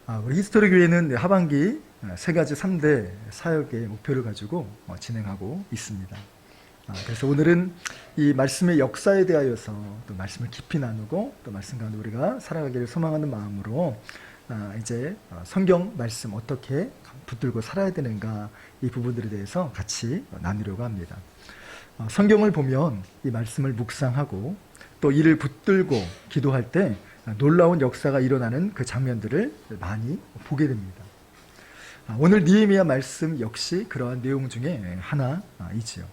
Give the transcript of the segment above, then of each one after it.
우리 히스토리 교회는 하반기 세 가지 3대 사역의 목표를 가지고 진행하고 있습니다. 그래서 오늘은 이 말씀의 역사에 대하여서 또 말씀을 깊이 나누고 또 말씀 가운데 우리가 살아가기를 소망하는 마음으로 이제 성경 말씀 어떻게 붙들고 살아야 되는가 이 부분들에 대해서 같이 나누려고 합니다. 성경을 보면 이 말씀을 묵상하고 또 이를 붙들고 기도할 때 놀라운 역사가 일어나는 그 장면들을 많이 보게 됩니다. 오늘 느헤미야 말씀 역시 그러한 내용 중에 하나이지요.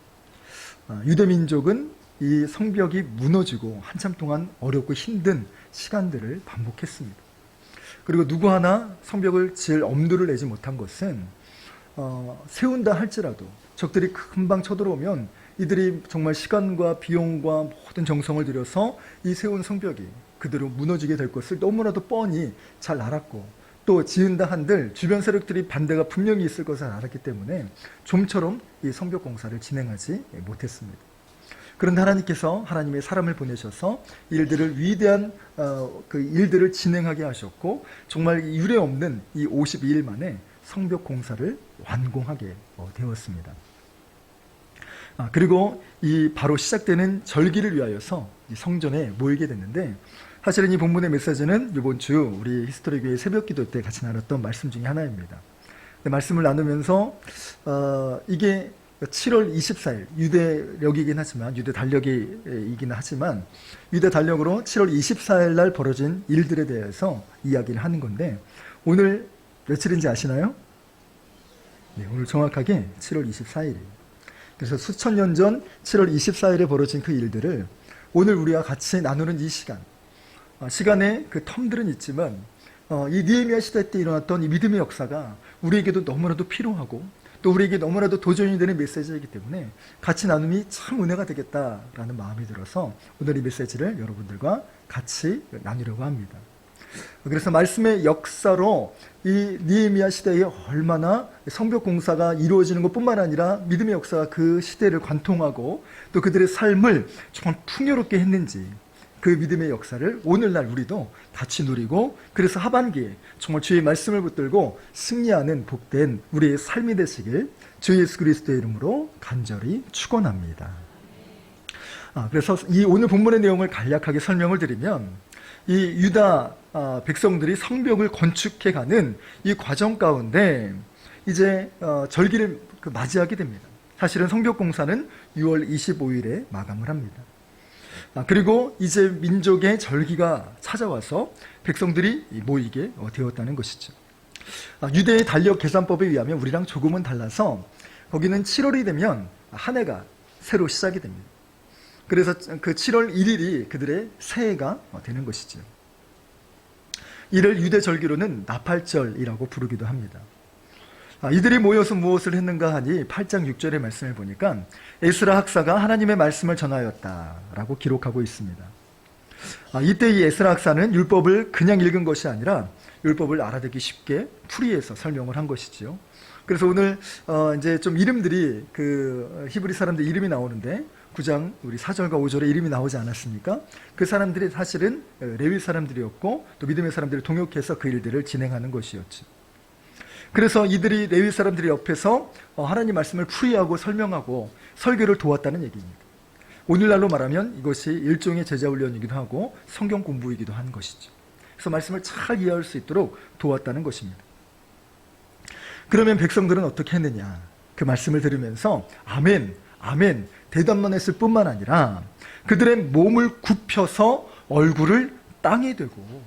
유대민족은 이 성벽이 무너지고 한참 동안 어렵고 힘든 시간들을 반복했습니다. 그리고 누구 하나 성벽을 지을 엄두를 내지 못한 것은 세운다 할지라도 적들이 금방 쳐들어오면 이들이 정말 시간과 비용과 모든 정성을 들여서 이 세운 성벽이 그대로 무너지게 될 것을 너무나도 뻔히 잘 알았고 또 지은다 한들 주변 세력들이 반대가 분명히 있을 것을 알았기 때문에 좀처럼 이 성벽 공사를 진행하지 못했습니다. 그런데 하나님께서 하나님의 사람을 보내셔서 일들을 위대한 그 일들을 진행하게 하셨고 정말 유례 없는 이 52일 만에 성벽 공사를 완공하게 되었습니다. 그리고 이 바로 시작되는 절기를 위하여서 성전에 모이게 됐는데 사실은 이 본문의 메시지는 이번 주 우리 히스토리 교회 새벽 기도 때 같이 나눴던 말씀 중에 하나입니다. 말씀을 나누면서 이게 7월 24일 유대력이긴 하지만 유대 달력이긴 하지만 유대 달력으로 7월 24일 날 벌어진 일들에 대해서 이야기를 하는 건데 오늘 며칠인지 아시나요? 네, 오늘 정확하게 7월 24일이에요. 그래서 수천 년 전 7월 24일에 벌어진 그 일들을 오늘 우리와 같이 나누는 이 시간에 그 텀들은 있지만 이 느헤미야 시대 때 일어났던 이 믿음의 역사가 우리에게도 너무나도 필요하고 또 우리에게 너무나도 도전이 되는 메시지이기 때문에 같이 나눔이 참 은혜가 되겠다라는 마음이 들어서 오늘 이 메시지를 여러분들과 같이 나누려고 합니다. 그래서 말씀의 역사로 이 느헤미야 시대에 얼마나 성벽 공사가 이루어지는 것뿐만 아니라 믿음의 역사가 그 시대를 관통하고 또 그들의 삶을 정말 풍요롭게 했는지 그 믿음의 역사를 오늘날 우리도 같이 누리고 그래서 하반기에 정말 주의 말씀을 붙들고 승리하는 복된 우리의 삶이 되시길 주 예수 그리스도의 이름으로 간절히 축원합니다. 그래서 이 오늘 본문의 내용을 간략하게 설명을 드리면 이 유다 백성들이 성벽을 건축해가는 이 과정 가운데 이제 절기를 맞이하게 됩니다. 사실은 성벽 공사는 6월 25일에 마감을 합니다. 그리고 이제 민족의 절기가 찾아와서 백성들이 모이게 되었다는 것이죠. 유대의 달력 계산법에 의하면 우리랑 조금은 달라서 거기는 7월이 되면 한 해가 새로 시작이 됩니다. 그래서 그 7월 1일이 그들의 새해가 되는 것이죠. 이를 유대 절기로는 나팔절이라고 부르기도 합니다. 이들이 모여서 무엇을 했는가 하니 8장 6절의 말씀을 보니까 에스라 학사가 하나님의 말씀을 전하였다라고 기록하고 있습니다. 이때 이 에스라 학사는 율법을 그냥 읽은 것이 아니라 율법을 알아듣기 쉽게 풀이해서 설명을 한 것이지요. 그래서 오늘 이제 좀 이름들이 그 히브리 사람들 이름이 나오는데 9장 우리 4절과 5절에 이름이 나오지 않았습니까? 그 사람들이 사실은 레위 사람들이었고 또 믿음의 사람들을 동역해서 그 일들을 진행하는 것이었죠. 그래서 이들이 레위 사람들이 옆에서 하나님 말씀을 풀이하고 설명하고 설교를 도왔다는 얘기입니다. 오늘날로 말하면 이것이 일종의 제자훈련이기도 하고 성경 공부이기도 한 것이죠. 그래서 말씀을 잘 이해할 수 있도록 도왔다는 것입니다. 그러면 백성들은 어떻게 했느냐? 그 말씀을 들으면서 아멘, 아멘 대답만 했을 뿐만 아니라 그들의 몸을 굽혀서 얼굴을 땅에 대고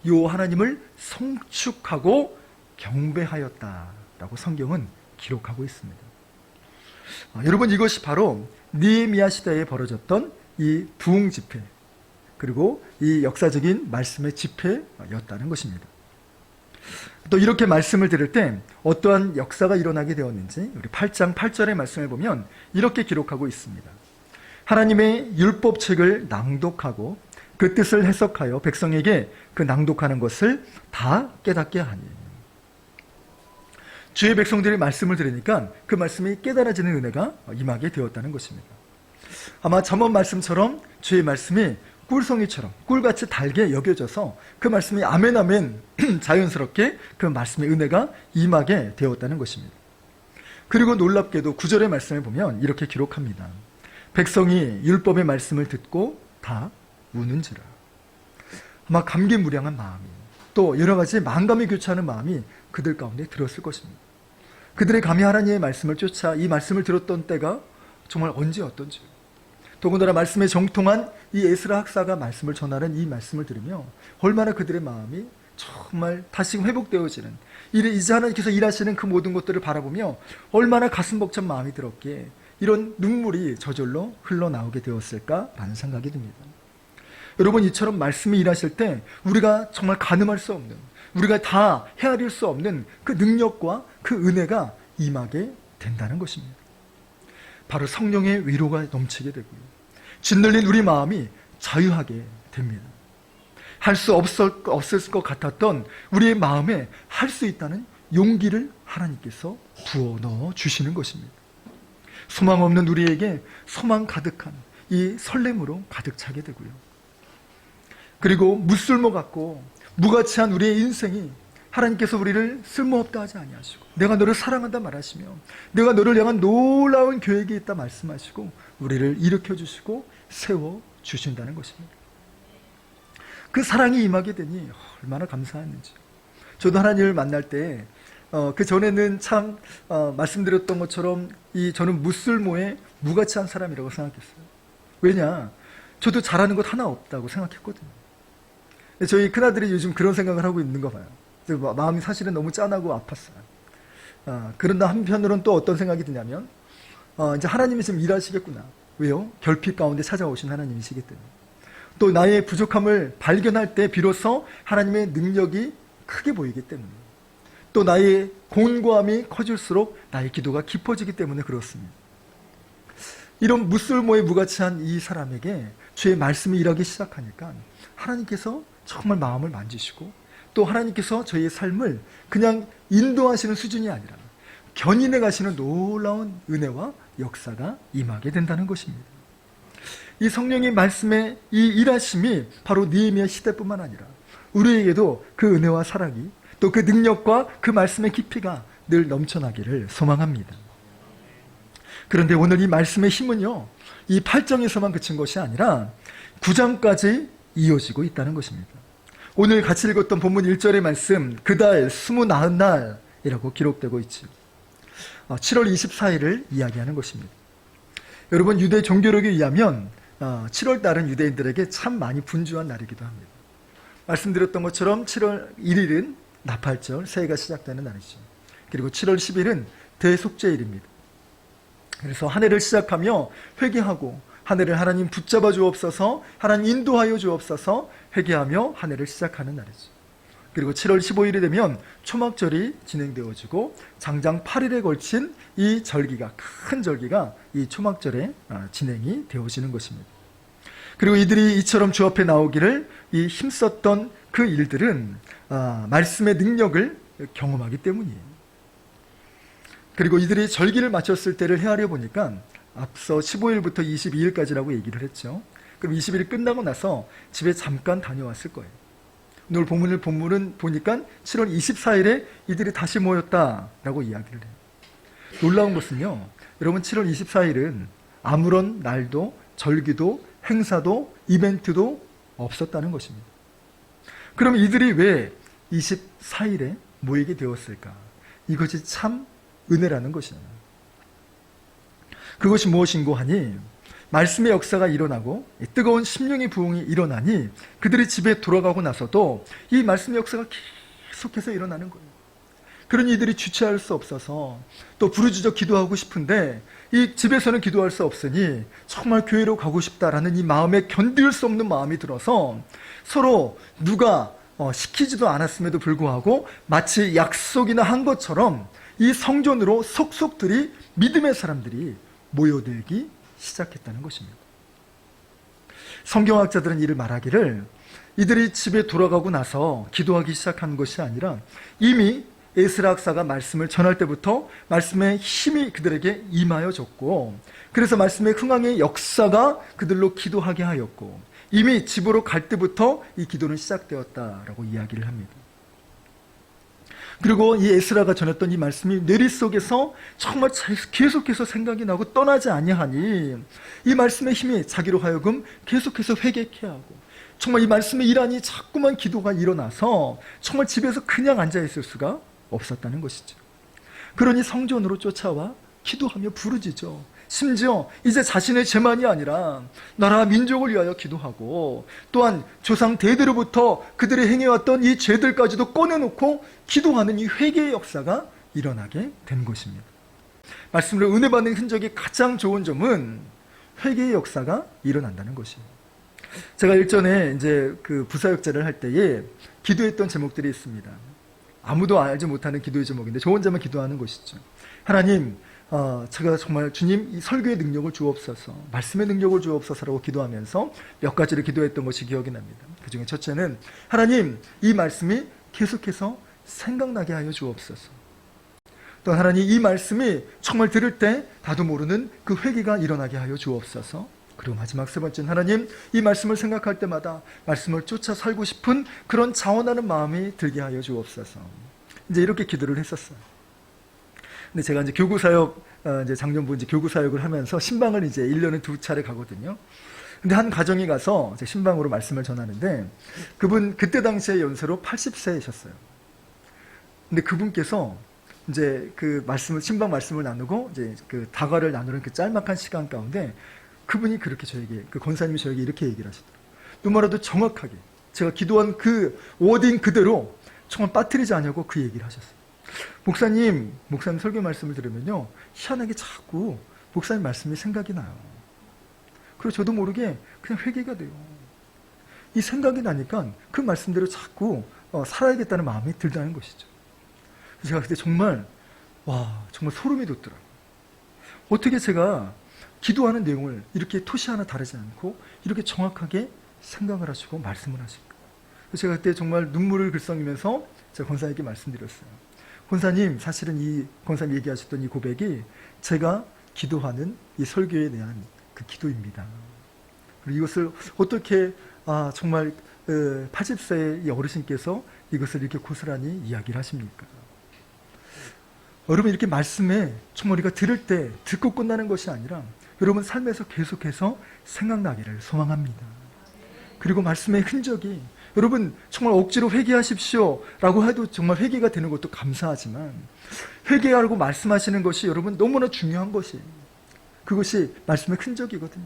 요 하나님을 송축하고 경배하였다라고 성경은 기록하고 있습니다. 여러분 이것이 바로 느헤미야 시대에 벌어졌던 이 부흥 집회 그리고 이 역사적인 말씀의 집회였다는 것입니다. 또 이렇게 말씀을 들을 때 어떠한 역사가 일어나게 되었는지 우리 8장 8절의 말씀을 보면 이렇게 기록하고 있습니다. 하나님의 율법책을 낭독하고 그 뜻을 해석하여 백성에게 그 낭독하는 것을 다 깨닫게 하니 주의 백성들이 말씀을 들으니까 그 말씀이 깨달아지는 은혜가 임하게 되었다는 것입니다. 아마 잠언 말씀처럼 주의 말씀이 꿀송이처럼 꿀같이 달게 여겨져서 그 말씀이 아멘 아멘 자연스럽게 그 말씀의 은혜가 임하게 되었다는 것입니다. 그리고 놀랍게도 9절의 말씀을 보면 이렇게 기록합니다. 백성이 율법의 말씀을 듣고 다 우는지라. 아마 감개무량한 마음이, 또 여러 가지 만감이 교차하는 마음이 그들 가운데 들었을 것입니다. 그들의 감히 하나님의 말씀을 쫓아 이 말씀을 들었던 때가 정말 언제였던지, 더군다나 말씀에 정통한 이 에스라 학사가 말씀을 전하는 이 말씀을 들으며 얼마나 그들의 마음이 정말 다시 회복되어지는, 이제 하나님께서 일하시는 그 모든 것들을 바라보며 얼마나 가슴 벅찬 마음이 들었기에 이런 눈물이 저절로 흘러나오게 되었을까라는 생각이 듭니다. 여러분, 이처럼 말씀이 일하실 때 우리가 정말 가늠할 수 없는, 우리가 다 헤아릴 수 없는 그 능력과 그 은혜가 임하게 된다는 것입니다. 바로 성령의 위로가 넘치게 되고요, 짓눌린 우리 마음이 자유하게 됩니다. 할 수 없을 것 같았던 우리의 마음에 할 수 있다는 용기를 하나님께서 부어 넣어 주시는 것입니다. 소망 없는 우리에게 소망 가득한 이 설렘으로 가득 차게 되고요, 그리고 무쓸모 같고 무가치한 우리의 인생이 하나님께서 우리를 쓸모없다 하지 아니하시고 내가 너를 사랑한다 말하시며 내가 너를 향한 놀라운 계획이 있다 말씀하시고 우리를 일으켜주시고 세워주신다는 것입니다. 그 사랑이 임하게 되니 얼마나 감사했는지. 저도 하나님을 만날 때 그 전에는 참 말씀드렸던 것처럼 저는 무쓸모의 무가치한 사람이라고 생각했어요. 왜냐? 저도 잘하는 것 하나 없다고 생각했거든요. 저희 큰아들이 요즘 그런 생각을 하고 있는 거 봐요. 마음이 사실은 너무 짠하고 아팠어요. 그런다 한편으로는 또 어떤 생각이 드냐면 이제 하나님이 지금 일하시겠구나. 왜요? 결핍 가운데 찾아오신 하나님이시기 때문에. 또 나의 부족함을 발견할 때 비로소 하나님의 능력이 크게 보이기 때문에, 또 나의 곤고함이 커질수록 나의 기도가 깊어지기 때문에 그렇습니다. 이런 무쓸모의 무가치한 이 사람에게 주의 말씀이 일하기 시작하니까 하나님께서 정말 마음을 만지시고, 또 하나님께서 저희의 삶을 그냥 인도하시는 수준이 아니라 견인해 가시는 놀라운 은혜와 역사가 임하게 된다는 것입니다. 이 성령의 말씀의 이 일하심이 바로 느헤미야 시대뿐만 아니라 우리에게도 그 은혜와 사랑이, 또 그 능력과 그 말씀의 깊이가 늘 넘쳐나기를 소망합니다. 그런데 오늘 이 말씀의 힘은요, 이 8장에서만 그친 것이 아니라 9장까지 이어지고 있다는 것입니다. 오늘 같이 읽었던 본문 1절의 말씀, 그달 29날이라고 기록되고 있죠. 7월 24일을 이야기하는 것입니다. 여러분, 유대 종교력에 의하면 7월 달은 유대인들에게 참 많이 분주한 날이기도 합니다. 말씀드렸던 것처럼 7월 1일은 나팔절, 새해가 시작되는 날이죠. 그리고 7월 10일은 대속죄일입니다. 그래서 한 해를 시작하며 회개하고 한 해를 하나님 붙잡아 주옵소서, 하나님 인도하여 주옵소서 회개하며 한 해를 시작하는 날이죠. 그리고 7월 15일이 되면 초막절이 진행되어지고 장장 8일에 걸친 이 절기가, 큰 절기가 이 초막절에 진행이 되어지는 것입니다. 그리고 이들이 이처럼 주 앞에 나오기를 이 힘썼던 그 일들은 말씀의 능력을 경험하기 때문이에요. 그리고 이들이 절기를 마쳤을 때를 헤아려 보니까 앞서 15일부터 22일까지라고 얘기를 했죠. 그럼 20일 끝나고 나서 집에 잠깐 다녀왔을 거예요. 오늘 본문은 보니까 7월 24일에 이들이 다시 모였다라고 이야기를 해요. 놀라운 것은요, 여러분, 7월 24일은 아무런 날도 절기도 행사도 이벤트도 없었다는 것입니다. 그럼 이들이 왜 24일에 모이게 되었을까? 이것이 참 은혜라는 것이에요. 그것이 무엇인고 하니, 말씀의 역사가 일어나고 뜨거운 심령의 부흥이 일어나니 그들이 집에 돌아가고 나서도 이 말씀의 역사가 계속해서 일어나는 거예요. 그러니 이들이 주체할 수 없어서 또 부르짖어 기도하고 싶은데 이 집에서는 기도할 수 없으니 정말 교회로 가고 싶다라는 이 마음에 견딜 수 없는 마음이 들어서 서로 누가 시키지도 않았음에도 불구하고 마치 약속이나 한 것처럼 이 성전으로 속속들이 믿음의 사람들이 모여들기 시작했다는 것입니다. 성경학자들은 이를 말하기를 이들이 집에 돌아가고 나서 기도하기 시작한 것이 아니라 이미 에스라 학사가 말씀을 전할 때부터 말씀의 힘이 그들에게 임하여 졌고, 그래서 말씀의 흥황의 역사가 그들로 기도하게 하였고, 이미 집으로 갈 때부터 이 기도는 시작되었다라고 이야기를 합니다. 그리고 이 에스라가 전했던 이 말씀이 뇌리 속에서 정말 계속해서 생각이 나고 떠나지 아니하니 이 말씀의 힘이 자기로 하여금 계속해서 회개케 하고 정말 이 말씀의 일환이 자꾸만 기도가 일어나서 정말 집에서 그냥 앉아있을 수가 없었다는 것이죠. 그러니 성전으로 쫓아와 기도하며 부르짖어 심지어 이제 자신의 죄만이 아니라 나라 민족을 위하여 기도하고 또한 조상 대대로부터 그들이 행해왔던 이 죄들까지도 꺼내놓고 기도하는 이 회개의 역사가 일어나게 된 것입니다. 말씀으로 은혜 받는 흔적이 가장 좋은 점은 회개의 역사가 일어난다는 것이에요. 제가 일전에 이제 그 부사역자를 할 때에 기도했던 제목들이 있습니다. 아무도 알지 못하는 기도의 제목인데 저 혼자만 기도하는 것이죠. 하나님, 제가 정말 주님 이 설교의 능력을 주옵소서, 말씀의 능력을 주옵소서라고 기도하면서 몇 가지를 기도했던 것이 기억이 납니다. 그 중에 첫째는 하나님 이 말씀이 계속해서 생각나게 하여 주옵소서. 또 하나님 이 말씀이 정말 들을 때 나도 모르는 그 회개가 일어나게 하여 주옵소서. 그리고 마지막 세 번째는 하나님 이 말씀을 생각할 때마다 말씀을 쫓아 살고 싶은 그런 자원하는 마음이 들게 하여 주옵소서. 이제 이렇게 기도를 했었어요. 근데 제가 이제 교구사역, 이제 작년부 이제 교구사역을 하면서 신방을 이제 1년에 2차례 가거든요. 근데 한 가정에 가서 제 신방으로 말씀을 전하는데 그분 그때 당시에 연세로 80세이셨어요. 근데 그분께서 이제 그 말씀을, 신방 말씀을 나누고 이제 그 다과를 나누는 그 짤막한 시간 가운데 그분이 그렇게 저에게, 그 권사님이 저에게 이렇게 얘기를 하시더라고요. 누구라도 정확하게 제가 기도한 그 워딩 그대로 정말 빠뜨리지 않냐고 그 얘기를 하셨어요. 목사님 설교 말씀을 들으면요 희한하게 자꾸 목사님 말씀이 생각이 나요. 그리고 저도 모르게 그냥 회개가 돼요. 이 생각이 나니까 그 말씀대로 자꾸 살아야겠다는 마음이 들다는 것이죠. 제가 그때 정말 정말 소름이 돋더라고요. 어떻게 제가 기도하는 내용을 이렇게 토시 하나 다르지 않고 이렇게 정확하게 생각을 하시고 말씀을 하실까. 제가 그때 정말 눈물을 글썽이면서 제가 권사님께 말씀드렸어요. 권사님, 사실은 이 권사님 얘기하셨던 이 고백이 제가 기도하는 이 설교에 대한 그 기도입니다. 그리고 이것을 어떻게 정말 80세의 이 어르신께서 이것을 이렇게 고스란히 이야기를 하십니까? 여러분, 이렇게 말씀에 정말 우리가 들을 때 듣고 끝나는 것이 아니라 여러분 삶에서 계속해서 생각나기를 소망합니다. 그리고 말씀의 흔적이 여러분 정말 억지로 회개하십시오 라고 해도 정말 회개가 되는 것도 감사하지만 회개하고 말씀하시는 것이 여러분 너무나 중요한 것이에요. 그것이 말씀의 흔적이거든요.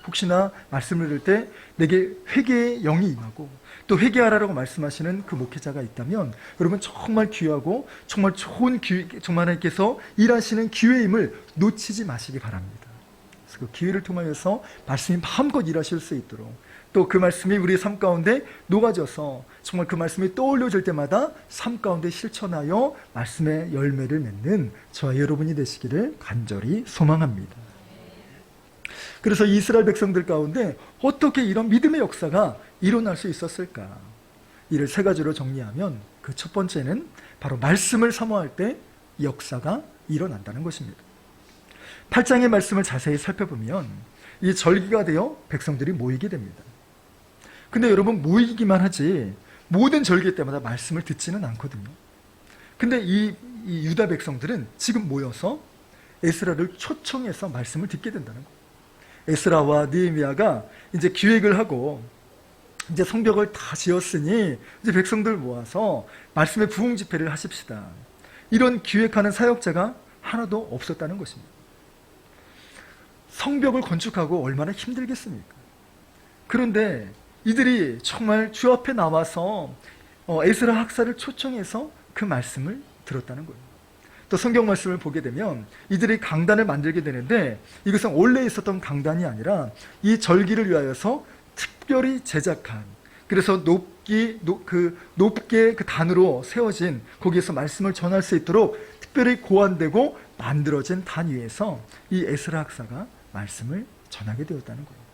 혹시나 말씀을 들을 때 내게 회개의 영이 임하고 또 회개하라고 말씀하시는 그 목회자가 있다면 여러분 정말 귀하고 정말 좋은 정말 하나님께서 일하시는 기회임을 놓치지 마시기 바랍니다. 그래서 그 기회를 통하여서 말씀이 마음껏 일하실 수 있도록 또 그 말씀이 우리의 삶 가운데 녹아져서 정말 그 말씀이 떠올려질 때마다 삶 가운데 실천하여 말씀의 열매를 맺는 저와 여러분이 되시기를 간절히 소망합니다. 그래서 이스라엘 백성들 가운데 어떻게 이런 믿음의 역사가 일어날 수 있었을까? 이를 세 가지로 정리하면 그 첫 번째는 바로 말씀을 사모할 때 역사가 일어난다는 것입니다. 8장의 말씀을 자세히 살펴보면 이 절기가 되어 백성들이 모이게 됩니다. 근데 여러분 모이기만 하지 모든 절기 때마다 말씀을 듣지는 않거든요. 근데 이 유다 백성들은 지금 모여서 에스라를 초청해서 말씀을 듣게 된다는 거예요. 에스라와 느헤미야가 이제 기획을 하고 이제 성벽을 다 지었으니 이제 백성들 모아서 말씀의 부흥 집회를 하십시다. 이런 기획하는 사역자가 하나도 없었다는 것입니다. 성벽을 건축하고 얼마나 힘들겠습니까? 그런데 이들이 정말 주 앞에 나와서 에스라 학사를 초청해서 그 말씀을 들었다는 거예요. 또 성경 말씀을 보게 되면 이들이 강단을 만들게 되는데 이것은 원래 있었던 강단이 아니라 이 절기를 위하여서 특별히 제작한, 그래서 높게 그 단으로 세워진 거기에서 말씀을 전할 수 있도록 특별히 고안되고 만들어진 단 위에서 이 에스라 학사가 말씀을 전하게 되었다는 거예요.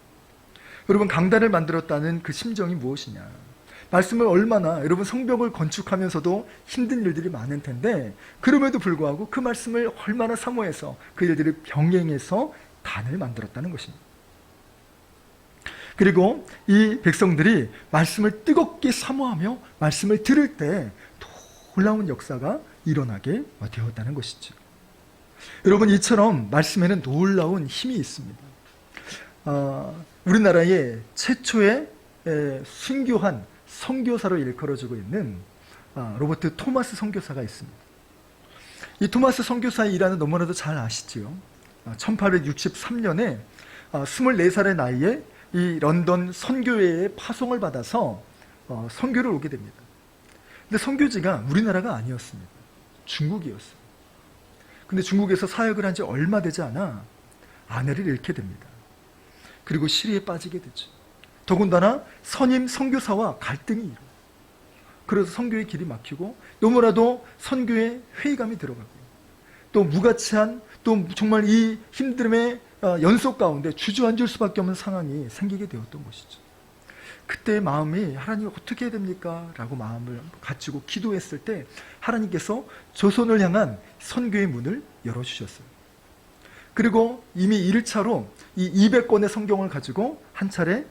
여러분 강단을 만들었다는 그 심정이 무엇이냐? 말씀을 얼마나 여러분 성벽을 건축하면서도 힘든 일들이 많을 텐데 그럼에도 불구하고 그 말씀을 얼마나 사모해서 그 일들을 병행해서 단을 만들었다는 것입니다. 그리고 이 백성들이 말씀을 뜨겁게 사모하며 말씀을 들을 때 놀라운 역사가 일어나게 되었다는 것이죠. 여러분, 이처럼 말씀에는 놀라운 힘이 있습니다. 우리나라의 최초의 순교한 선교사로 일컬어지고 있는 로버트 토마스 선교사가 있습니다. 이 토마스 선교사의 일화는 너무나도 잘 아시지요. 1863년에 24살의 나이에 이 런던 선교회의 파송을 받아서 선교를 오게 됩니다. 근데 선교지가 우리나라가 아니었습니다. 중국이었어요. 근데 중국에서 사역을 한 지 얼마 되지 않아 아내를 잃게 됩니다. 그리고 시리에 빠지게 되죠. 더군다나 선임 선교사와 갈등이 일어나요. 그래서 선교의 길이 막히고 너무나도 선교에 회의감이 들어가고 또 무가치한 또 정말 이 힘듦의 연속 가운데 주저앉을 수밖에 없는 상황이 생기게 되었던 것이죠. 그때 마음이 하나님 어떻게 해야 됩니까? 라고 마음을 갖추고 기도했을 때 하나님께서 조선을 향한 선교의 문을 열어주셨어요. 그리고 이미 1차로 이 200권의 성경을 가지고 한 차례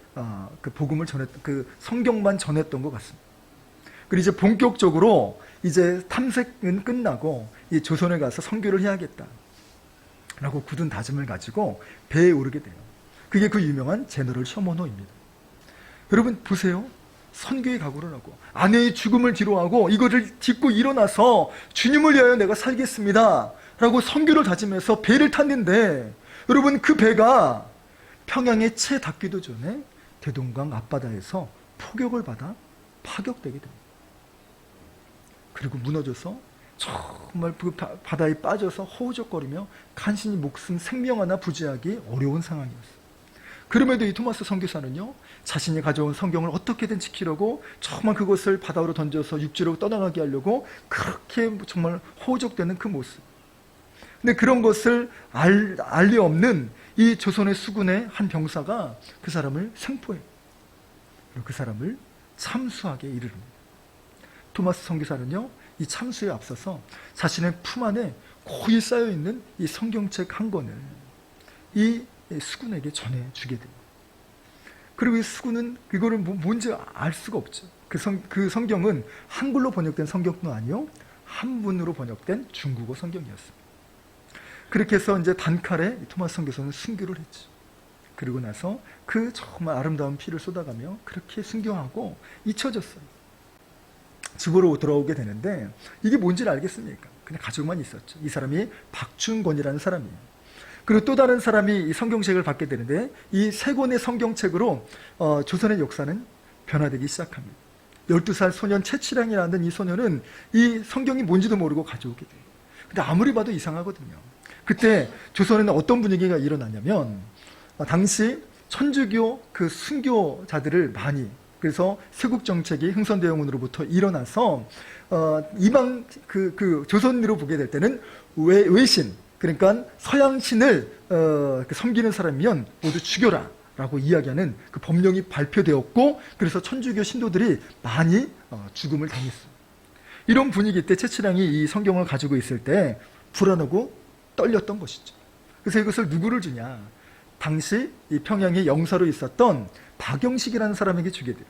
그 복음을 그 성경만 전했던 것 같습니다. 그리고 이제 본격적으로 이제 탐색은 끝나고 이 조선에 가서 선교를 해야겠다 라고 굳은 다짐을 가지고 배에 오르게 돼요. 그게 그 유명한 제너럴 셔먼호입니다. 여러분 보세요. 선교의 각오를 하고 아내의 죽음을 뒤로하고 이거를 딛고 일어나서 주님을 위하여 내가 살겠습니다 라고 선교를 다짐해서 배를 탔는데 여러분 그 배가 평양에 채 닿기도 전에 대동강 앞바다에서 폭격을 받아 파격되게 됩니다. 그리고 무너져서 정말 그 바다에 빠져서 허우적거리며 간신히 목숨 생명 하나 부지하기 어려운 상황이었어요. 그럼에도 이 토마스 선교사는요, 자신이 가져온 성경을 어떻게든 지키려고 정말 그것을 바다로 던져서 육지로 떠나가게 하려고 그렇게 정말 허우적대는 그 모습. 근데 그런 것을 알 리 없는 이 조선의 수군의 한 병사가 그 사람을 생포해요. 그리고 그 사람을 참수하게 이르릅니다. 토마스 선교사는요, 이 참수에 앞서서 자신의 품 안에 고이 쌓여있는 이 성경책 한 권을 이 수군에게 전해주게 돼요. 그리고 이 수군은 그거를 뭔지 알 수가 없죠. 그 성경은 한글로 번역된 성경도 아니요, 한문으로 번역된 중국어 성경이었습니다. 그렇게 해서 이제 단칼에 토마스 선교사는 순교를 했죠. 그리고 나서 그 정말 아름다운 피를 쏟아가며 그렇게 순교하고 잊혀졌어요. 집으로 돌아오게 되는데 이게 뭔지를 알겠습니까? 그냥 가족만 있었죠. 이 사람이 박준권이라는 사람이에요. 그리고 또 다른 사람이 이 성경책을 받게 되는데 이 세 권의 성경책으로 조선의 역사는 변화되기 시작합니다. 12살 소년 채치량이라는 이 소년은 이 성경이 뭔지도 모르고 가져오게 돼요. 근데 아무리 봐도 이상하거든요. 그때 조선에는 어떤 분위기가 일어나냐면 당시 천주교 그 순교자들을 많이, 그래서 세국 정책이 흥선대원군으로부터 일어나서 이방 그 조선으로 보게 될 때는 외신, 그러니까 서양신을 섬기는 사람이면 모두 죽여라 라고 이야기하는 그 법령이 발표되었고, 그래서 천주교 신도들이 많이 죽음을 당했어요. 이런 분위기 때 채치량이 이 성경을 가지고 있을 때 불안하고 떨렸던 것이죠. 그래서 이것을 누구를 주냐, 당시 이 평양에 영사로 있었던 박영식이라는 사람에게 주게 돼요.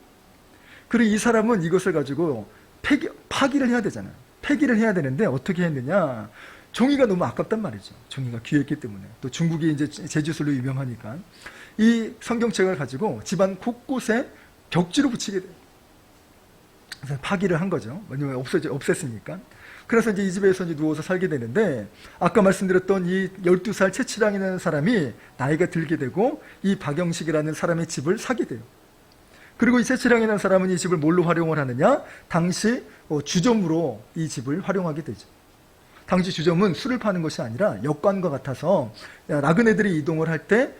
그리고 이 사람은 이것을 가지고 파기를 해야 되잖아요. 폐기를 해야 되는데 어떻게 했느냐, 종이가 너무 아깝단 말이죠. 종이가 귀했기 때문에. 또 중국이 이제 제주술로 유명하니까 이 성경책을 가지고 집안 곳곳에 벽지로 붙이게 돼요. 그래서 파기를 한 거죠. 왜냐면 없앴으니까. 그래서 이제 이 집에서 이제 누워서 살게 되는데, 아까 말씀드렸던 이 12살 채치량이라는 사람이 나이가 들게 되고 이 박영식이라는 사람의 집을 사게 돼요. 그리고 이 채치량이라는 사람은 이 집을 뭘로 활용을 하느냐, 당시 주점으로 이 집을 활용하게 되죠. 당시 주점은 술을 파는 것이 아니라 역관과 같아서 나그네들이 이동을 할 때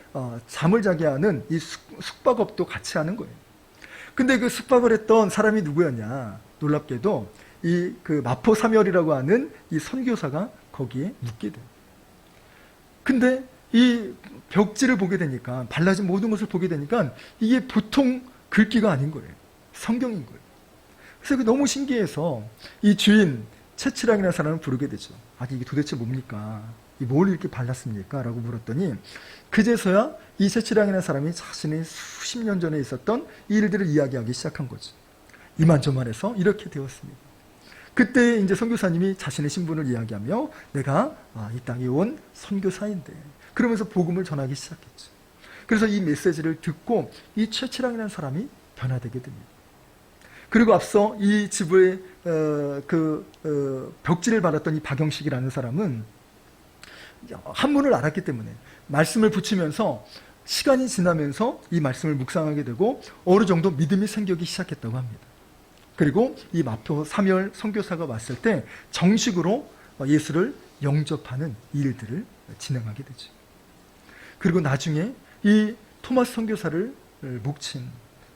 잠을 자게 하는 이 숙박업도 같이 하는 거예요. 근데 그 숙박을 했던 사람이 누구였냐, 놀랍게도 이 그 마포사멸이라고 하는 이 선교사가 거기에 묵게 돼요. 근데 이 벽지를 보게 되니까, 발라진 모든 것을 보게 되니까 이게 보통 글귀가 아닌 거예요. 성경인 거예요. 그래서 너무 신기해서 이 주인 채치량이라는 사람을 부르게 되죠. 아니 이게 도대체 뭡니까? 뭘 이렇게 발랐습니까? 라고 물었더니 그제서야 이 세치량이라는 사람이 자신의 수십 년 전에 있었던 이 일들을 이야기하기 시작한 거죠. 이만저만해서 이렇게 되었습니다. 그때 이제 선교사님이 자신의 신분을 이야기하며 내가 이 땅에 온 선교사인데 그러면서 복음을 전하기 시작했죠. 그래서 이 메시지를 듣고 이 최치랑이라는 사람이 변화되게 됩니다. 그리고 앞서 이 집의 벽지를 받았던 이 박영식이라는 사람은 한문을 알았기 때문에 말씀을 붙이면서 시간이 지나면서 이 말씀을 묵상하게 되고 어느 정도 믿음이 생기기 시작했다고 합니다. 그리고 이 마표 3열 선교사가 왔을 때 정식으로 예수를 영접하는 일들을 진행하게 되죠. 그리고 나중에 이 토마스 선교사를 묵친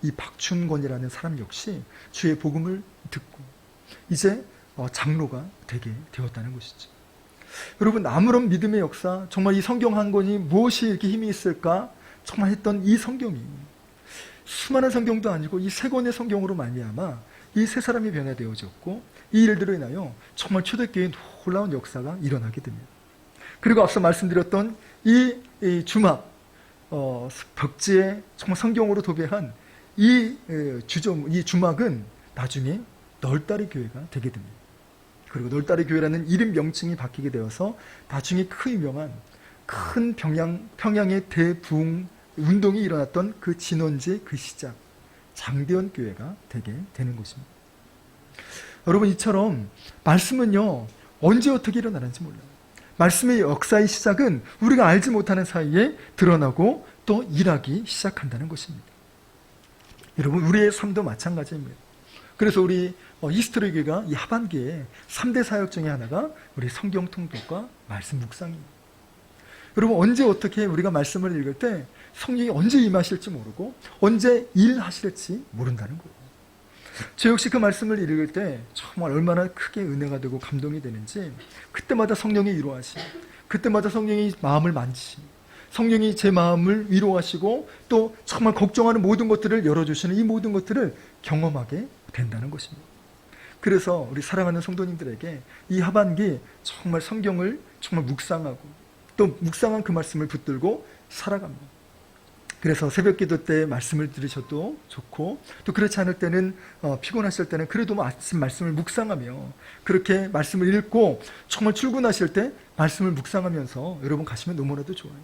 이 박춘권이라는 사람 역시 주의 복음을 듣고 이제 장로가 되게 되었다는 것이죠. 여러분, 아무런 믿음의 역사, 정말 이 성경 한 권이 무엇이 이렇게 힘이 있을까 정말 했던 이 성경이 수많은 성경도 아니고 이 세 권의 성경으로 말미암아 이 세 사람이 변화되어졌고 이 일들로 인하여 정말 초대교회에 놀라운 역사가 일어나게 됩니다. 그리고 앞서 말씀드렸던 이 주막 벽지에 정말 성경으로 도배한 이 주막은 나중에 널다리 교회가 되게 됩니다. 그리고 널다리 교회라는 이름 명칭이 바뀌게 되어서 나중에 그 유명한 큰 평양의 대부흥 운동이 일어났던 그 진원지의 그 시작 장대원 교회가 되게 되는 것입니다. 여러분, 이처럼 말씀은요 언제 어떻게 일어나는지 몰라요. 말씀의 역사의 시작은 우리가 알지 못하는 사이에 드러나고 또 일하기 시작한다는 것입니다. 여러분, 우리의 삶도 마찬가지입니다. 그래서 우리 히스토리 교회가 이 하반기에 3대 사역 중에 하나가 우리 성경 통독과 말씀 묵상입니다. 여러분, 언제 어떻게 우리가 말씀을 읽을 때 성령이 언제 임하실지 모르고 언제 일하실지 모른다는 거예요. 저 역시 그 말씀을 읽을 때 정말 얼마나 크게 은혜가 되고 감동이 되는지 그때마다 성령이 위로하시고 그때마다 성령이 마음을 만지시고 성령이 제 마음을 위로하시고 또 정말 걱정하는 모든 것들을 열어주시는 이 모든 것들을 경험하게 된다는 것입니다. 그래서 우리 사랑하는 성도님들에게 이 하반기 정말 성경을 정말 묵상하고 또 묵상한 그 말씀을 붙들고 살아갑니다. 그래서 새벽기도 때 말씀을 들으셔도 좋고 또 그렇지 않을 때는 피곤하실 때는 그래도 아침 말씀을 묵상하며 그렇게 말씀을 읽고 정말 출근하실 때 말씀을 묵상하면서 여러분 가시면 너무나도 좋아요.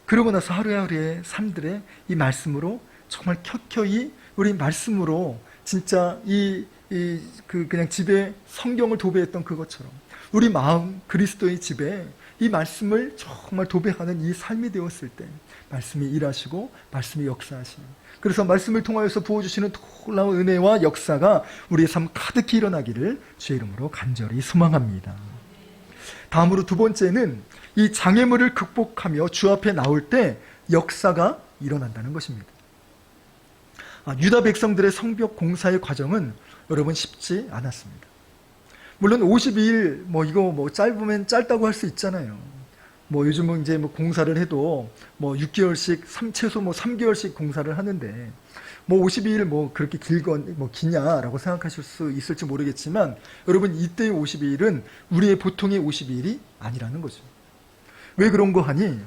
그러고 나서 하루하루의 삶들의 이 말씀으로 정말 켜켜이 우리 말씀으로 진짜 그냥 집에 성경을 도배했던 그것처럼 우리 마음 그리스도의 집에 이 말씀을 정말 도배하는 이 삶이 되었을 때 말씀이 일하시고 말씀이 역사하시는, 그래서 말씀을 통하여서 부어주시는 놀라운 은혜와 역사가 우리의 삶 가득히 일어나기를 주의 이름으로 간절히 소망합니다. 다음으로 두 번째는 이 장애물을 극복하며 주 앞에 나올 때 역사가 일어난다는 것입니다. 유다 백성들의 성벽 공사의 과정은 여러분 쉽지 않았습니다. 물론 52일 이거 짧으면 짧다고 할 수 있잖아요. 요즘은 이제 공사를 해도 6개월씩 최소 3개월씩 공사를 하는데 52일 그렇게 기냐라고 생각하실 수 있을지 모르겠지만 여러분, 이때의 52일은 우리의 보통의 52일이 아니라는 거죠. 왜 그런 거 하니?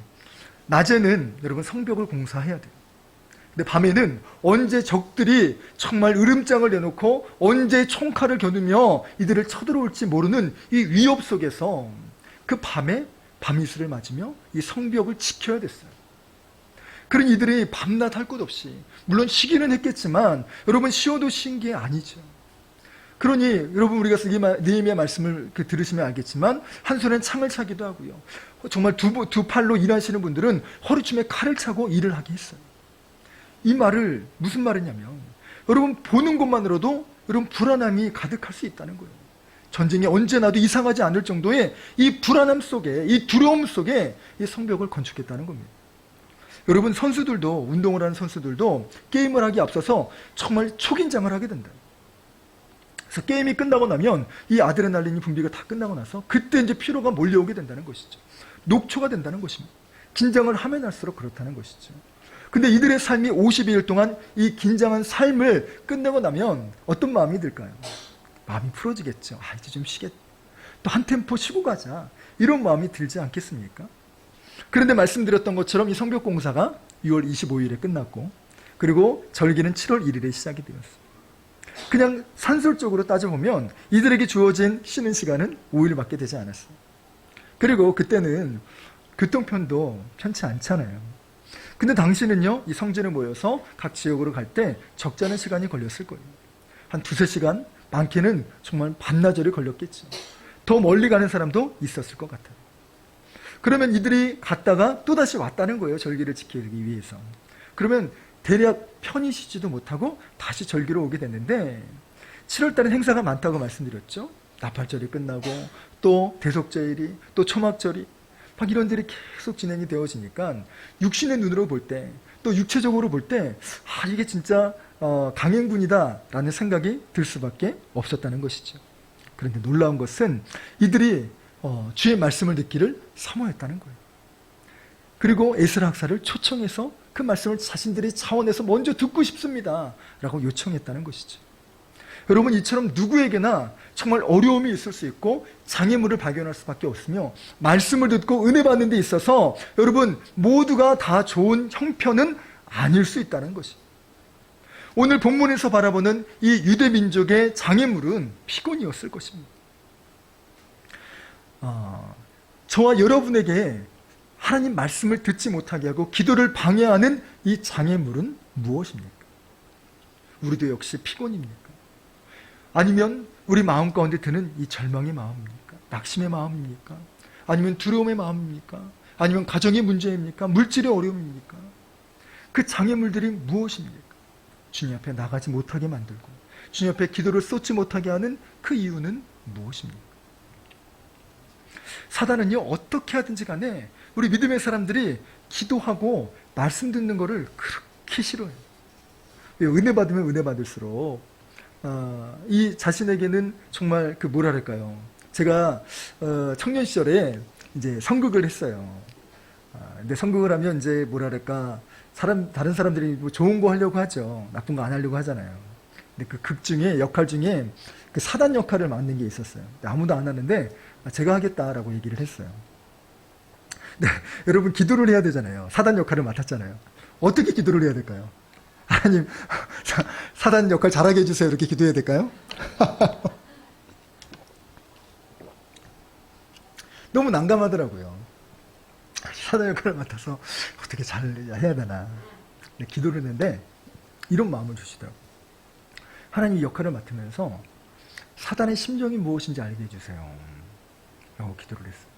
낮에는 여러분 성벽을 공사해야 돼요. 근데 밤에는 언제 적들이 정말 으름장을 내놓고 언제 총칼을 겨누며 이들을 쳐들어올지 모르는 이 위협 속에서 그 밤에 밤이슬을 맞으며 이 성벽을 지켜야 됐어요. 그런 이들이 밤낮 할 것 없이 물론 쉬기는 했겠지만 여러분, 쉬어도 쉰 게 아니죠. 그러니 여러분, 우리가 느헤미야 말씀을 들으시면 알겠지만 한 손엔 창을 차기도 하고요. 정말 두 팔로 일하시는 분들은 허리춤에 칼을 차고 일을 하게 했어요. 이 말을 무슨 말이냐면 여러분, 보는 것만으로도 여러분 불안함이 가득할 수 있다는 거예요. 전쟁이 언제 나도 이상하지 않을 정도의 이 불안함 속에, 이 두려움 속에 이 성벽을 건축했다는 겁니다. 여러분, 선수들도, 운동을 하는 선수들도 게임을 하기 앞서서 정말 초긴장을 하게 된다. 그래서 게임이 끝나고 나면 이 아드레날린이 분비가 다 끝나고 나서 그때 이제 피로가 몰려오게 된다는 것이죠. 녹초가 된다는 것입니다. 긴장을 하면 할수록 그렇다는 것이죠. 근데 이들의 삶이 52일 동안 이 긴장한 삶을 끝내고 나면 어떤 마음이 들까요? 마음이 풀어지겠죠. 이제 좀 쉬겠다. 또 한 템포 쉬고 가자. 이런 마음이 들지 않겠습니까? 그런데 말씀드렸던 것처럼 이 성벽 공사가 6월 25일에 끝났고, 그리고 절기는 7월 1일에 시작이 되었어요. 그냥 산술적으로 따져보면 이들에게 주어진 쉬는 시간은 5일밖에 되지 않았어요. 그리고 그때는 교통편도 편치 않잖아요. 근데 당시는요, 이 성전에 모여서 각 지역으로 갈 때 적지 않은 시간이 걸렸을 거예요. 한 2-3시간, 많게는 정말 반나절이 걸렸겠죠. 더 멀리 가는 사람도 있었을 것 같아요. 그러면 이들이 갔다가 또다시 왔다는 거예요, 절기를 지키기 위해서. 그러면 대략 편히 쉬지도 못하고 다시 절기로 오게 됐는데, 7월달은 행사가 많다고 말씀드렸죠. 나팔절이 끝나고 또 대속절이, 또 초막절이, 막 이런 들이 계속 진행이 되어지니까 육신의 눈으로 볼 때, 또 육체적으로 볼 때, 이게 진짜 강행군이다 라는 생각이 들 수밖에 없었다는 것이죠. 그런데 놀라운 것은 이들이 주의 말씀을 듣기를 사모했다는 거예요. 그리고 에스라 학사를 초청해서 그 말씀을 자신들의 차원에서 먼저 듣고 싶습니다 라고 요청했다는 것이죠. 여러분, 이처럼 누구에게나 정말 어려움이 있을 수 있고 장애물을 발견할 수밖에 없으며, 말씀을 듣고 은혜 받는 데 있어서 여러분 모두가 다 좋은 형편은 아닐 수 있다는 것이죠. 오늘 본문에서 바라보는 이 유대민족의 장애물은 피곤이었을 것입니다. 저와 여러분에게 하나님 말씀을 듣지 못하게 하고 기도를 방해하는 이 장애물은 무엇입니까? 우리도 역시 피곤입니까? 아니면 우리 마음 가운데 드는 이 절망의 마음입니까? 낙심의 마음입니까? 아니면 두려움의 마음입니까? 아니면 가정의 문제입니까? 물질의 어려움입니까? 그 장애물들이 무엇입니까? 주님 앞에 나가지 못하게 만들고 주님 앞에 기도를 쏟지 못하게 하는 그 이유는 무엇입니까? 사단은요, 어떻게 하든지 간에 우리 믿음의 사람들이 기도하고 말씀 듣는 거를 그렇게 싫어해요. 은혜 받으면 은혜 받을수록 이 자신에게는 정말 그 뭐랄까요, 제가 청년 시절에 이제 선극을 했어요. 근데 선극을 하면 이제 뭐랄까, 다른 사람들이 뭐 좋은 거 하려고 하죠. 나쁜 거 안 하려고 하잖아요. 근데 그 극 중에, 역할 중에 그 사단 역할을 맡는 게 있었어요. 아무도 안 하는데 제가 하겠다라고 얘기를 했어요. 네, 여러분 기도를 해야 되잖아요. 사단 역할을 맡았잖아요. 어떻게 기도를 해야 될까요? 하나님, 사단 역할 잘하게 해주세요. 이렇게 기도해야 될까요? 너무 난감하더라고요. 사단 역할을 맡아서 어떻게 잘 해야 되나. 기도를 했는데 이런 마음을 주시더라고요. 하나님 이 역할을 맡으면서 사단의 심정이 무엇인지 알게 해주세요 라고 기도를 했어요.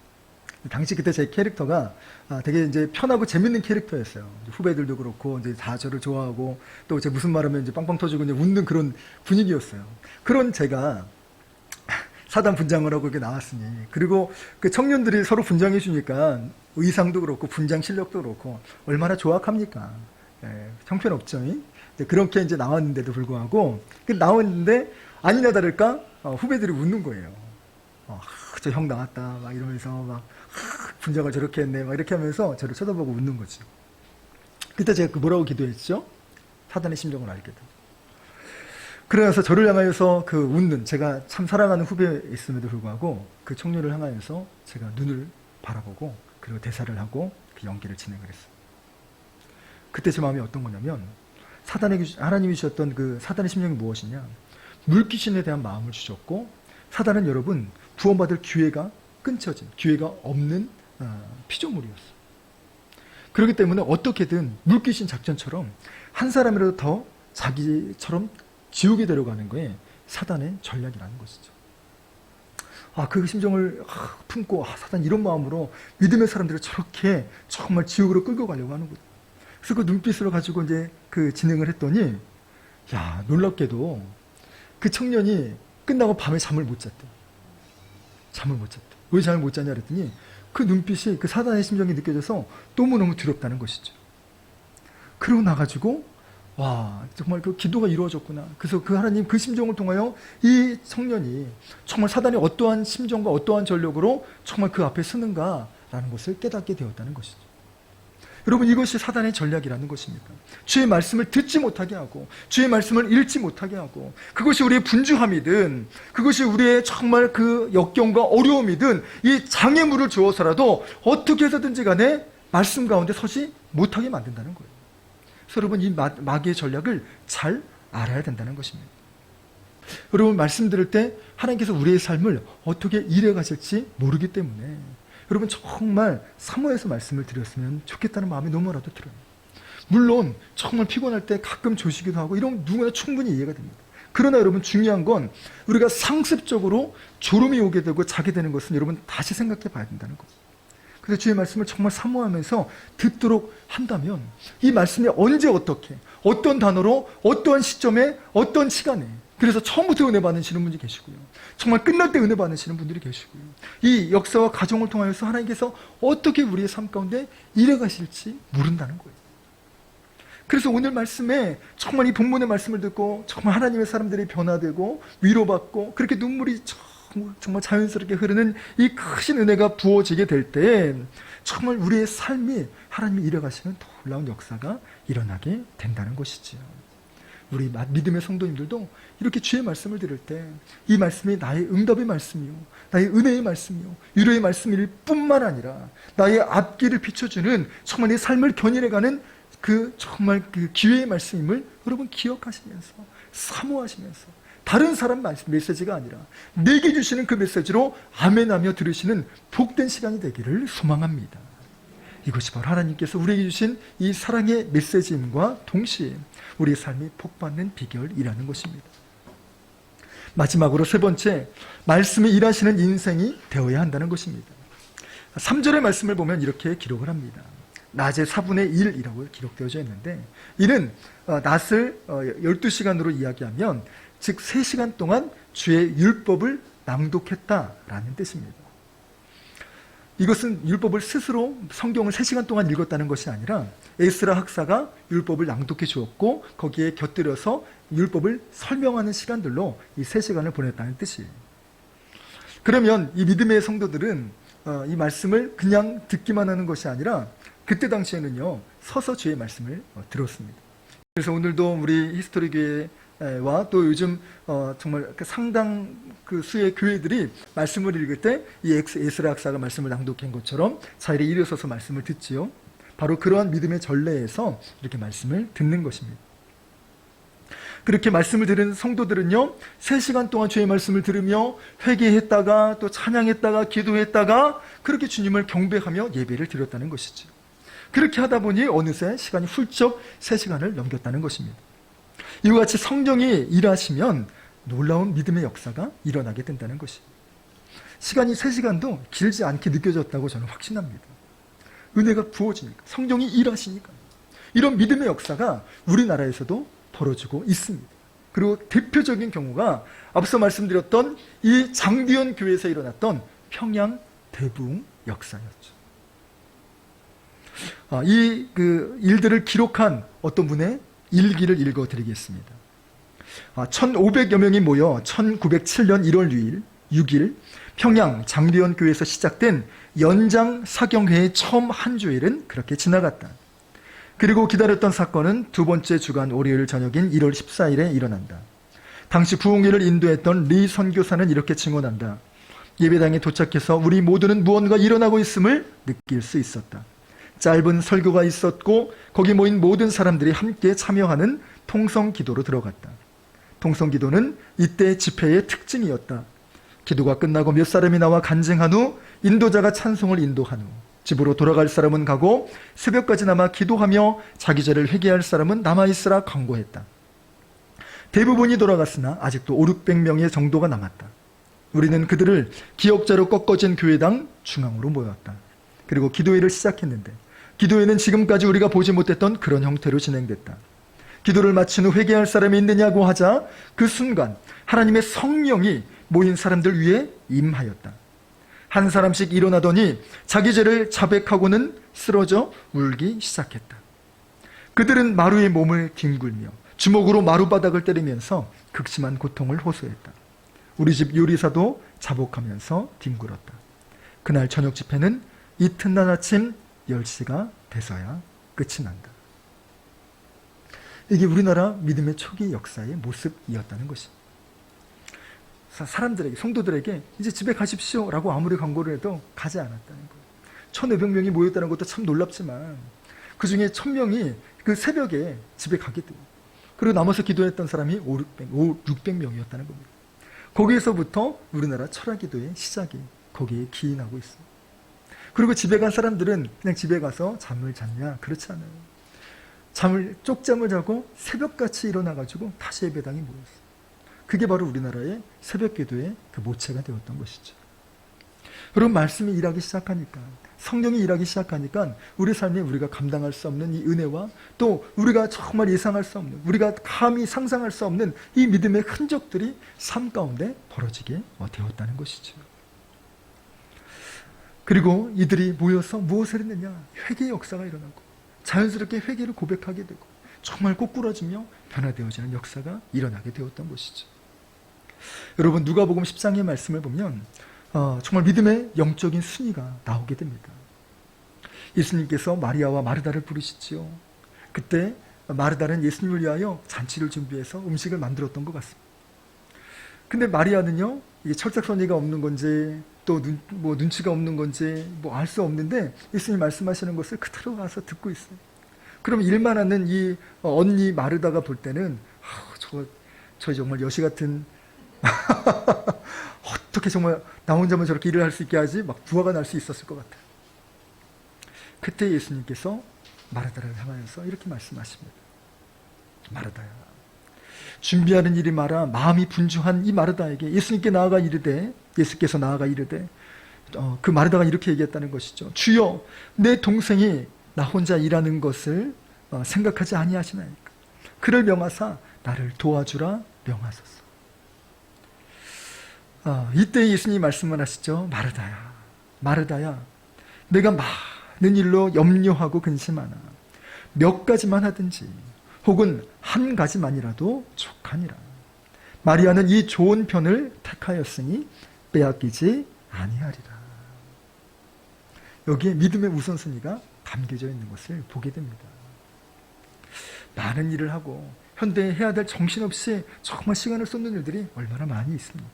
당시 그때 제 캐릭터가 되게 이제 편하고 재밌는 캐릭터였어요. 후배들도 그렇고 이제 다 저를 좋아하고, 또 제 무슨 말하면 이제 빵빵 터지고 이제 웃는 그런 분위기였어요. 그런 제가 사단 분장을 하고 이렇게 나왔으니, 그리고 그 청년들이 서로 분장해 주니까 의상도 그렇고 분장 실력도 그렇고 얼마나 조악합니까? 형편없죠. 그렇게 이제 나왔는데도 불구하고, 나왔는데 아니나 다를까 후배들이 웃는 거예요. 저 형 나왔다 막 이러면서 막 분장을 저렇게 했네 막 이렇게 하면서 저를 쳐다보고 웃는 거죠. 그때 제가 뭐라고 기도했죠? 사단의 심정을 알게 돼. 그래서 저를 향하여서 그 웃는, 제가 참 사랑하는 후배였음에도 불구하고 그 청년을 향하여서 제가 눈을 바라보고 그리고 대사를 하고 그 연기를 진행을 했어요. 그때 제 마음이 어떤 거냐면, 하나님이 주셨던 그 사단의 심정이 무엇이냐, 물귀신에 대한 마음을 주셨고, 사단은 여러분 구원받을 기회가 끊쳐진, 기회가 없는 피조물이었어요. 그렇기 때문에 어떻게든 물귀신 작전처럼 한 사람이라도 더 자기처럼 지옥에 데려가는 거에 사단의 전략이라는 것이죠. 그 심정을 품고 사단 이런 마음으로 믿음의 사람들을 저렇게 정말 지옥으로 끌고 가려고 하는 거죠. 그래서 그 눈빛으로 가지고 이제 그 진행을 했더니, 놀랍게도 그 청년이 끝나고 밤에 잠을 못 잤대. 잠을 못 잤대. 왜 잠을 못 잤냐 그랬더니 그 눈빛이, 그 사단의 심정이 느껴져서 너무너무 두렵다는 것이죠. 그러고 나가지고 정말 그 기도가 이루어졌구나. 그래서 그 하나님 그 심정을 통하여 이 청년이 정말 사단이 어떠한 심정과 어떠한 전력으로 정말 그 앞에 서는가라는 것을 깨닫게 되었다는 것이죠. 여러분, 이것이 사단의 전략이라는 것입니다. 주의 말씀을 듣지 못하게 하고 주의 말씀을 읽지 못하게 하고, 그것이 우리의 분주함이든 그것이 우리의 정말 그 역경과 어려움이든 이 장애물을 주어서라도 어떻게 해서든지 간에 말씀 가운데 서지 못하게 만든다는 거예요. 그래서 여러분, 이 마귀의 전략을 잘 알아야 된다는 것입니다. 여러분, 말씀 들을 때 하나님께서 우리의 삶을 어떻게 이뤄 가실지 모르기 때문에 여러분, 정말 사모해서 말씀을 드렸으면 좋겠다는 마음이 너무나도 들어요. 물론 정말 피곤할 때 가끔 조시기도 하고 이런 누구나 충분히 이해가 됩니다. 그러나 여러분, 중요한 건 우리가 상습적으로 졸음이 오게 되고 자게 되는 것은 여러분 다시 생각해 봐야 된다는 거예요. 그래서 주의 말씀을 정말 사모하면서 듣도록 한다면 이 말씀이 언제 어떻게, 어떤 단어로, 어떠한 시점에, 어떤 시간에, 그래서 처음부터 은혜 받으시는 분이 계시고요, 정말 끝날 때 은혜 받으시는 분들이 계시고요, 이 역사와 가정을 통하여서 하나님께서 어떻게 우리의 삶 가운데 일해가실지 모른다는 거예요. 그래서 오늘 말씀에 정말 이 본문의 말씀을 듣고 정말 하나님의 사람들이 변화되고 위로받고 그렇게 눈물이 정말 자연스럽게 흐르는 이 크신 은혜가 부어지게 될 때 정말 우리의 삶이 하나님이 일어가시는 놀라운 역사가 일어나게 된다는 것이지요. 우리 믿음의 성도님들도 이렇게 주의 말씀을 들을 때 이 말씀이 나의 응답의 말씀이요, 나의 은혜의 말씀이요, 위로의 말씀일 뿐만 아니라 나의 앞길을 비춰주는 정말 내 삶을 견인해가는 그 정말 그 기회의 말씀임을 여러분 기억하시면서 사모하시면서 다른 사람 메시지가 아니라 내게 주시는 그 메시지로 아멘하며 들으시는 복된 시간이 되기를 소망합니다. 이것이 바로 하나님께서 우리에게 주신 이 사랑의 메시지임과 동시에 우리의 삶이 복받는 비결이라는 것입니다. 마지막으로 세 번째, 말씀이 일하시는 인생이 되어야 한다는 것입니다. 3절의 말씀을 보면 이렇게 기록을 합니다. 낮의 4분의 1이라고 기록되어져 있는데, 이는 낮을 12시간으로 이야기하면 즉 3시간 동안 주의 율법을 낭독했다라는 뜻입니다. 이것은 율법을 스스로 성경을 3시간 동안 읽었다는 것이 아니라 에스라 학사가 율법을 낭독해 주었고 거기에 곁들여서 율법을 설명하는 시간들로 이 3시간을 보냈다는 뜻이에요. 그러면 이 믿음의 성도들은 이 말씀을 그냥 듣기만 하는 것이 아니라 그때 당시에는요, 서서 주의 말씀을 들었습니다. 그래서 오늘도 우리 히스토리 교회와 또 요즘 정말 상당 그 수의 교회들이 말씀을 읽을 때 이 에스라 학사가 말씀을 낭독한 것처럼 자리에 일어서서 말씀을 듣지요. 바로 그러한 믿음의 전례에서 이렇게 말씀을 듣는 것입니다. 그렇게 말씀을 들은 성도들은요, 3시간 동안 주의 말씀을 들으며 회개했다가 또 찬양했다가 기도했다가 그렇게 주님을 경배하며 예배를 드렸다는 것이죠. 그렇게 하다 보니 어느새 시간이 훌쩍 3시간을 넘겼다는 것입니다. 이와 같이 성령이 일하시면 놀라운 믿음의 역사가 일어나게 된다는 것입니다. 시간이 3시간도 길지 않게 느껴졌다고 저는 확신합니다. 은혜가 부어지니까, 성령이 일하시니까 이런 믿음의 역사가 우리나라에서도 벌어지고 있습니다. 그리고 대표적인 경우가 앞서 말씀드렸던 이 장비원 교회에서 일어났던 평양 대부흥 역사였죠. 이 일들을 기록한 어떤 분의 일기를 읽어드리겠습니다. 1500여 명이 모여 1907년 1월 6일 평양 장비원 교회에서 시작된 연장 사경회의 처음 한 주일은 그렇게 지나갔다. 그리고 기다렸던 사건은 두 번째 주간 월요일 저녁인 1월 14일에 일어난다. 당시 부흥회를 인도했던 리 선교사는 이렇게 증언한다. 예배당에 도착해서 우리 모두는 무언가 일어나고 있음을 느낄 수 있었다. 짧은 설교가 있었고 거기 모인 모든 사람들이 함께 참여하는 통성기도로 들어갔다. 통성기도는 이때 집회의 특징이었다. 기도가 끝나고 몇 사람이 나와 간증한 후 인도자가 찬송을 인도한 후 집으로 돌아갈 사람은 가고 새벽까지 남아 기도하며 자기 죄를 회개할 사람은 남아있으라 강구했다. 대부분이 돌아갔으나 아직도 500~600명의 정도가 남았다. 우리는 그들을 기역자로 꺾어진 교회당 중앙으로 모였다. 그리고 기도회를 시작했는데 기도회는 지금까지 우리가 보지 못했던 그런 형태로 진행됐다. 기도를 마친 후 회개할 사람이 있느냐고 하자 그 순간 하나님의 성령이 모인 사람들 위에 임하였다. 한 사람씩 일어나더니 자기 죄를 자백하고는 쓰러져 울기 시작했다. 그들은 마루에 몸을 뒹굴며 주먹으로 마루바닥을 때리면서 극심한 고통을 호소했다. 우리 집 요리사도 자복하면서 뒹굴었다. 그날 저녁 집회는 이튿날 아침 10시가 돼서야 끝이 난다. 이게 우리나라 믿음의 초기 역사의 모습이었다는 것입니다. 사람들에게, 성도들에게 이제 집에 가십시오 라고 아무리 광고를 해도 가지 않았다는 거예요. 1,500명이 모였다는 것도 참 놀랍지만 그 중에 1,000명이 그 새벽에 집에 가게 돼요. 그리고 남아서 기도했던 사람이 600명이었다는 겁니다. 거기에서부터 우리나라 철학기도의 시작이 거기에 기인하고 있어요. 그리고 집에 간 사람들은 그냥 집에 가서 잠을 잤냐? 그렇지 않아요. 쪽잠을 자고 새벽같이 일어나가지고 다시 예배당에 모였어요. 그게 바로 우리나라의 새벽기도의 그 모체가 되었던 것이죠. 여러분, 말씀이 일하기 시작하니까, 성령이 일하기 시작하니까 우리 삶에 우리가 감당할 수 없는 이 은혜와 또 우리가 정말 예상할 수 없는, 우리가 감히 상상할 수 없는 이 믿음의 흔적들이 삶 가운데 벌어지게 되었다는 것이죠. 그리고 이들이 모여서 무엇을 했느냐? 회개의 역사가 일어나고 자연스럽게 회개를 고백하게 되고 정말 꼬꾸라지며 변화되어지는 역사가 일어나게 되었던 것이죠. 여러분, 누가복음 10장의 말씀을 보면 정말 믿음의 영적인 순위가 나오게 됩니다. 예수님께서 마리아와 마르다를 부르시지요. 그때 마르다는 예수님을 위하여 잔치를 준비해서 음식을 만들었던 것 같습니다. 근데 마리아는요, 이게 철딱서니가 없는 건지 또 눈치가 없는 건지 알 수 없는데 예수님 말씀하시는 것을 그대로 가서 듣고 있어요. 그럼 일 많았는 이 언니 마르다가 볼 때는 저 정말 여시 같은 어떻게 정말 나 혼자만 저렇게 일을 할 수 있게 하지? 막 부화가 날 수 있었을 것 같아요. 그때 예수님께서 마르다를 향하여서 이렇게 말씀하십니다. 마르다야, 준비하는 일이 많아 마음이 분주한 이 마르다에게 예수께서 나아가 이르되 그 마르다가 이렇게 얘기했다는 것이죠. 주여, 내 동생이 나 혼자 일하는 것을 생각하지 아니하시나이까. 그를 명하사 나를 도와주라 명하소서. 이때 예수님이 말씀을 하시죠. 마르다야, 내가 많은 일로 염려하고 근심하나 몇 가지만 하든지 혹은 한 가지만이라도 족하니라. 마리아는 이 좋은 편을 택하였으니 빼앗기지 아니하리라. 여기에 믿음의 우선순위가 담겨져 있는 것을 보게 됩니다. 많은 일을 하고 현대에 해야 될 정신없이 정말 시간을 쏟는 일들이 얼마나 많이 있습니까?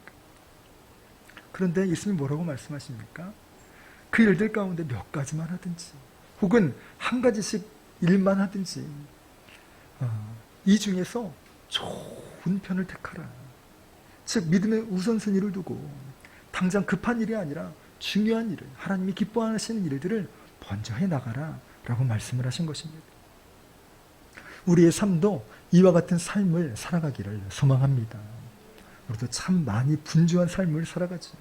그런데 예수님 뭐라고 말씀하십니까? 그 일들 가운데 몇 가지만 하든지 혹은 한 가지씩 일만 하든지 이 중에서 좋은 편을 택하라. 즉 믿음의 우선순위를 두고 당장 급한 일이 아니라 중요한 일을, 하나님이 기뻐하시는 일들을 먼저 해나가라 라고 말씀을 하신 것입니다. 우리의 삶도 이와 같은 삶을 살아가기를 소망합니다. 우리도 참 많이 분주한 삶을 살아가죠.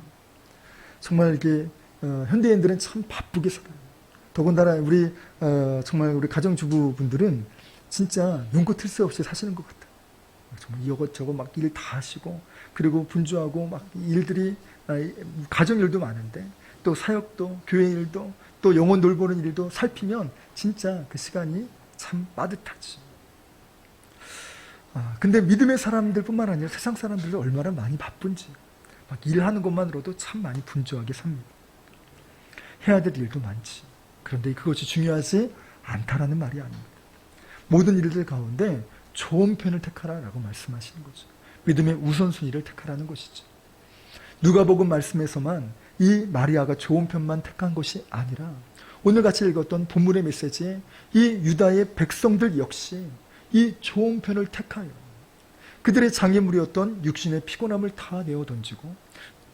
정말 이게 현대인들은 참 바쁘게 살아요. 더군다나 우리 정말 우리 가정주부분들은 진짜 눈코 틀 새 없이 사시는 것 같아요. 정말 이것저것 막 일 다 하시고 그리고 분주하고 막 일들이 가정 일도 많은데 또 사역도 교회 일도 또 영혼 돌보는 일도 살피면 진짜 그 시간이 참 빠듯하지. 근데 믿음의 사람들뿐만 아니라 세상 사람들도 얼마나 많이 바쁜지 막 일하는 것만으로도 참 많이 분주하게 삽니다. 해야 될 일도 많지. 그런데 그것이 중요하지 않다라는 말이 아닙니다. 모든 일들 가운데 좋은 편을 택하라라고 말씀하시는 거죠. 믿음의 우선순위를 택하라는 것이죠. 누가복음 말씀에서만 이 마리아가 좋은 편만 택한 것이 아니라 오늘 같이 읽었던 본문의 메시지에 이 유다의 백성들 역시 이 좋은 편을 택하여 그들의 장애물이었던 육신의 피곤함을 다 내어 던지고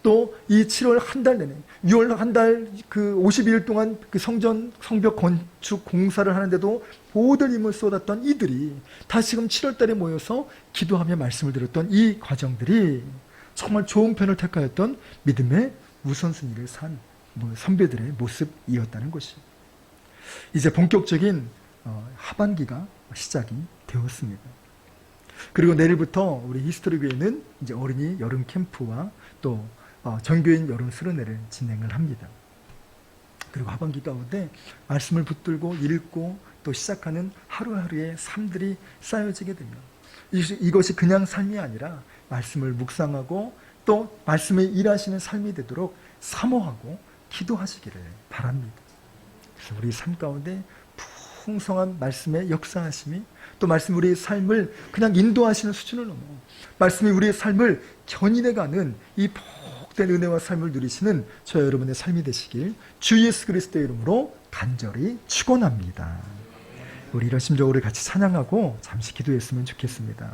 또 이 7월 한 달 내내 6월 한 달 그 52일 동안 그 성벽 건축 공사를 하는데도 모든 힘을 쏟았던 이들이 다시금 7월 달에 모여서 기도하며 말씀을 들었던 이 과정들이 정말 좋은 편을 택하였던 믿음의 우선순위를 산 선배들의 모습이었다는 것이 이제 본격적인 하반기가 시작이 되었습니다. 그리고 내일부터 우리 히스토리 교회는 이제 어린이 여름 캠프와 또 전교인 여름 수련회를 진행을 합니다. 그리고 하반기 가운데 말씀을 붙들고 읽고 또 시작하는 하루하루의 삶들이 쌓여지게 되면 이것이 그냥 삶이 아니라 말씀을 묵상하고 또 말씀에 일하시는 삶이 되도록 사모하고 기도하시기를 바랍니다. 그래서 우리 삶 가운데 풍성한 말씀의 역사하심이 또 말씀이 우리의 삶을 그냥 인도하시는 수준을 넘어 말씀이 우리의 삶을 견인해가는 이 복된 은혜와 삶을 누리시는 저와 여러분의 삶이 되시길 주 예수 그리스도의 이름으로 간절히 축원합니다. 우리 이런 심정으로 같이 찬양하고 잠시 기도했으면 좋겠습니다.